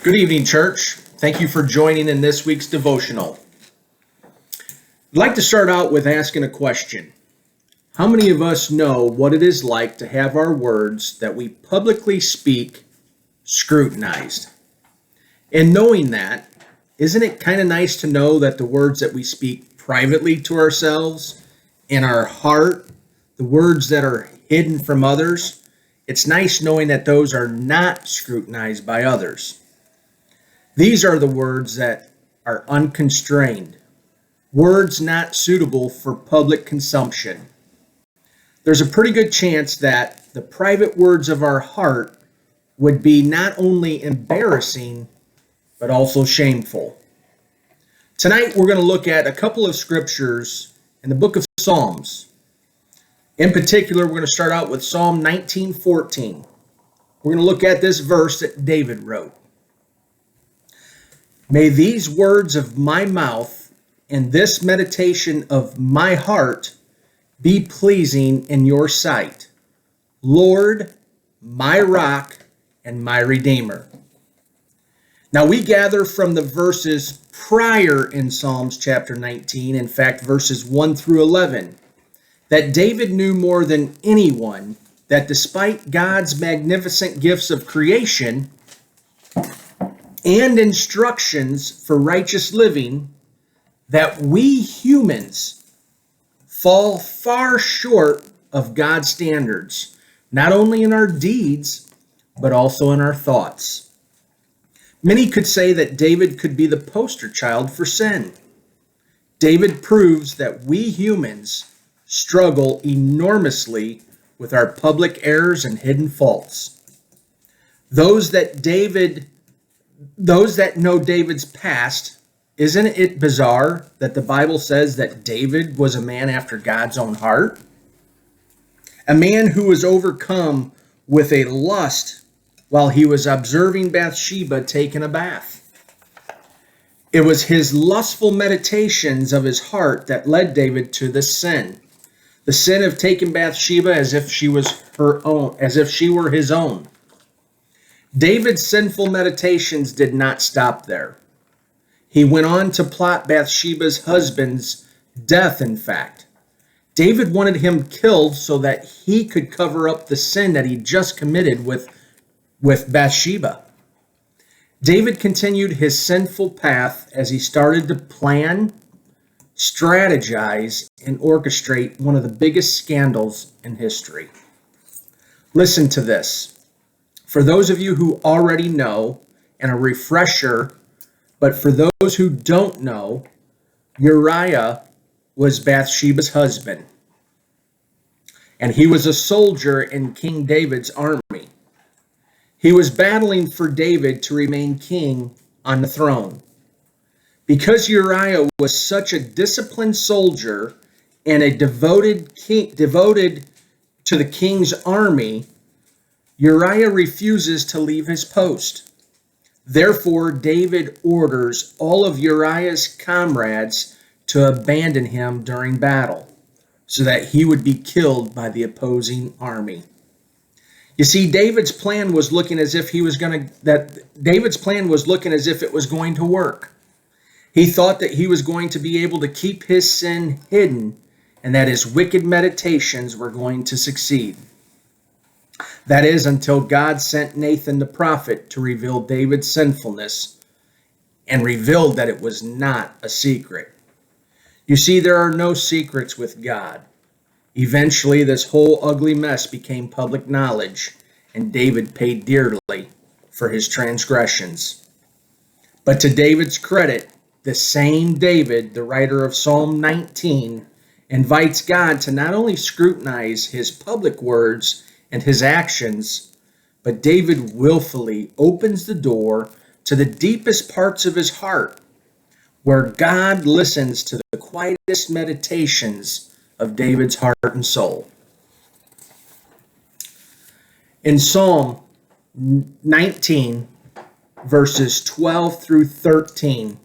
Good evening, church. Thank you for joining in this week's devotional. I'd like to start out with asking a question. How many of us know what it is like to have our words that we publicly speak scrutinized? And knowing that, isn't it kind of nice to know that the words that we speak privately to ourselves, in our heart, the words that are hidden from others, it's nice knowing that those are not scrutinized by others. These are the words that are unconstrained, words not suitable for public consumption. There's a pretty good chance that the private words of our heart would be not only embarrassing, but also shameful. Tonight, we're going to look at a couple of scriptures in the book of Psalms. In particular, we're going to start out with Psalm 19:14. We're going to look at this verse that David wrote. May these words of my mouth and this meditation of my heart be pleasing in your sight, Lord, my rock and my redeemer. Now we gather from the verses prior in Psalms chapter 19, in fact, verses 1 through 11, that David knew more than anyone that despite God's magnificent gifts of creation and instructions for righteous living, that we humans fall far short of God's standards, not only in our deeds, but also in our thoughts. Many could say that David could be the poster child for sin. David proves that we humans struggle enormously with our public errors and hidden faults. Those that know David's past, isn't it bizarre that the Bible says that David was a man after God's own heart? A man who was overcome with a lust while he was observing Bathsheba taking a bath. It was his lustful meditations of his heart that led David to the sin of taking Bathsheba as if she was her own, as if she were his own. David's sinful meditations did not stop there. He went on to plot Bathsheba's husband's death, in fact. David wanted him killed so that he could cover up the sin that he just committed with Bathsheba. David continued his sinful path as he started to plan, strategize, and orchestrate one of the biggest scandals in history. Listen to this. For those of you who already know, and a refresher, but for those who don't know, Uriah was Bathsheba's husband. And he was a soldier in King David's army. He was battling for David to remain king on the throne. Because Uriah was such a disciplined soldier and a devoted to the king's army, Uriah refuses to leave his post. Therefore, David orders all of Uriah's comrades to abandon him during battle, so that he would be killed by the opposing army. You see, David's plan was looking as if it was going to work. He thought that he was going to be able to keep his sin hidden and that his wicked meditations were going to succeed. That is, until God sent Nathan the prophet to reveal David's sinfulness and revealed that it was not a secret. You see, there are no secrets with God. Eventually, this whole ugly mess became public knowledge, and David paid dearly for his transgressions. But to David's credit, the same David, the writer of Psalm 19, invites God to not only scrutinize his public words and his actions, but David willfully opens the door to the deepest parts of his heart, where God listens to the quietest meditations of David's heart and soul. In Psalm 19, verses 12 through 13,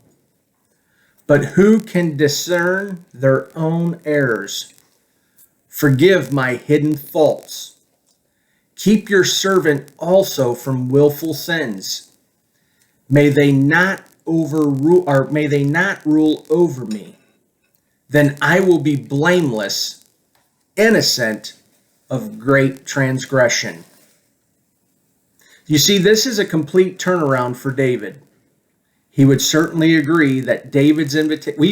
but who can discern their own errors? Forgive my hidden faults. Keep your servant also from willful sins. May they not overrule, or may they not rule over me. Then I will be blameless, innocent of great transgression. You see, this is a complete turnaround for David. We would certainly agree that David's invitation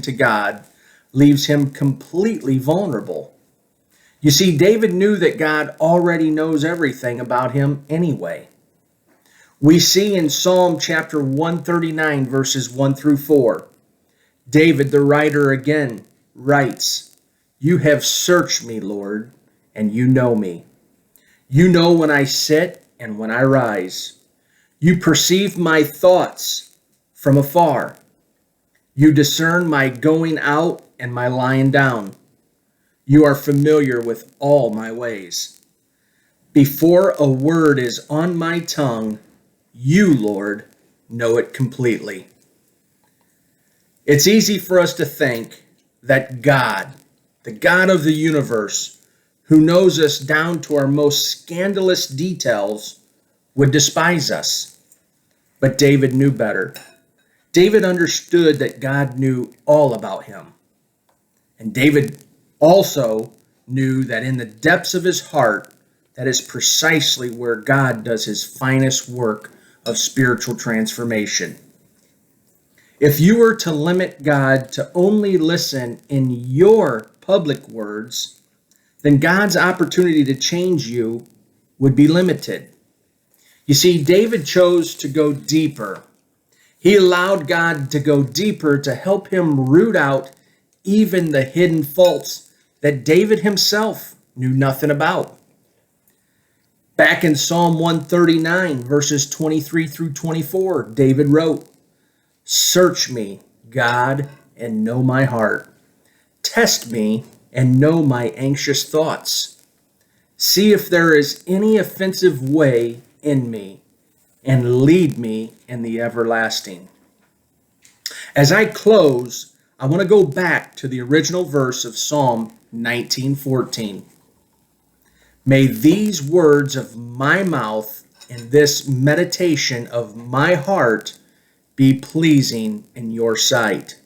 to God leaves him completely vulnerable. You see, David knew that God already knows everything about him anyway. We see in Psalm chapter 139, verses 1 through 4, David, the writer, again writes, "You have searched me, Lord, and you know me. You know when I sit and when I rise. You perceive my thoughts from afar. You discern my going out and my lying down. You are familiar with all my ways. Before a word is on my tongue, you, Lord, know it completely." It's easy for us to think that God, the God of the universe, who knows us down to our most scandalous details, would despise us. But David knew better. David understood that God knew all about him. And David also knew that in the depths of his heart, that is precisely where God does his finest work of spiritual transformation. If you were to limit God to only listen in your public words, then God's opportunity to change you would be limited. You see, David chose to go deeper. He allowed God to go deeper to help him root out even the hidden faults that David himself knew nothing about. Back in Psalm 139, verses 23 through 24, David wrote, "Search me, God, and know my heart. Test me and know my anxious thoughts. See if there is any offensive way in me, and lead me in the everlasting." As I close, I want to go back to the original verse of Psalm 19:14. May these words of my mouth and this meditation of my heart be pleasing in your sight,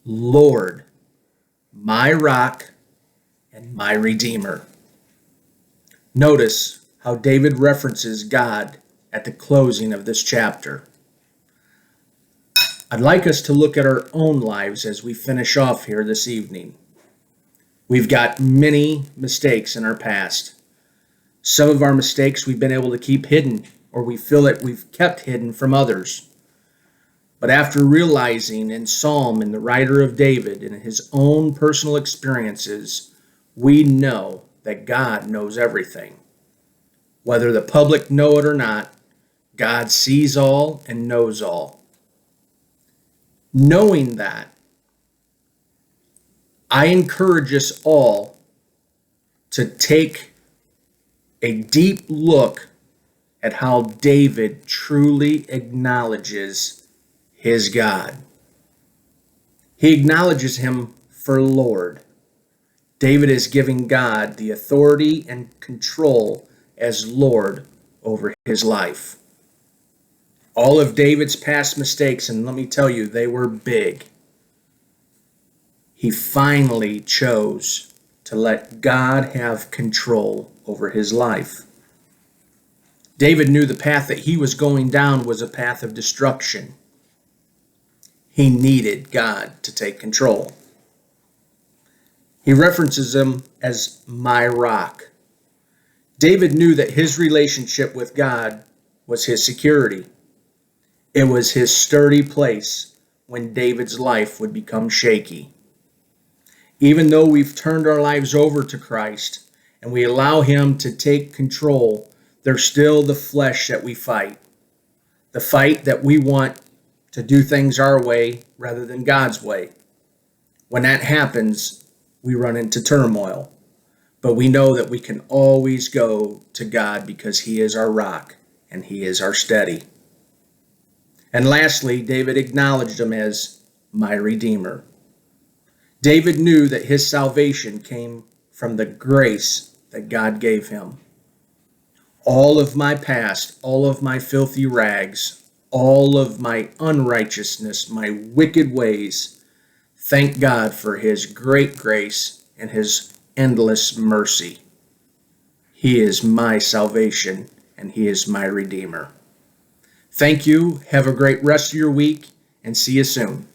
Lord, my rock and my redeemer. Notice how David references God at the closing of this chapter. I'd like us to look at our own lives as we finish off here this evening. We've got many mistakes in our past. Some of our mistakes we've been able to keep hidden, or we feel that we've kept hidden from others. But after realizing in Psalm and the writer of David and his own personal experiences, we know that God knows everything. Whether the public know it or not, God sees all and knows all. Knowing that, I encourage us all to take a deep look at how David truly acknowledges his God. He acknowledges him for Lord. David is giving God the authority and control as Lord over his life. All of David's past mistakes, and let me tell you, they were big. He finally chose to let God have control over his life. David knew the path that he was going down was a path of destruction. He needed God to take control. He references him as my rock. David knew that his relationship with God was his security. It was his sturdy place when David's life would become shaky. Even though we've turned our lives over to Christ and we allow him to take control, there's still the flesh that we fight. The fight that we want to do things our way rather than God's way. When that happens, we run into turmoil. But we know that we can always go to God because he is our rock and he is our steady. And lastly, David acknowledged him as my Redeemer. David knew that his salvation came from the grace that God gave him. all of my past, all of my filthy rags, all of my unrighteousness, my wicked ways. Thank God for his great grace and his endless mercy. He is my salvation and he is my Redeemer. Thank you. Have a great rest of your week and see you soon.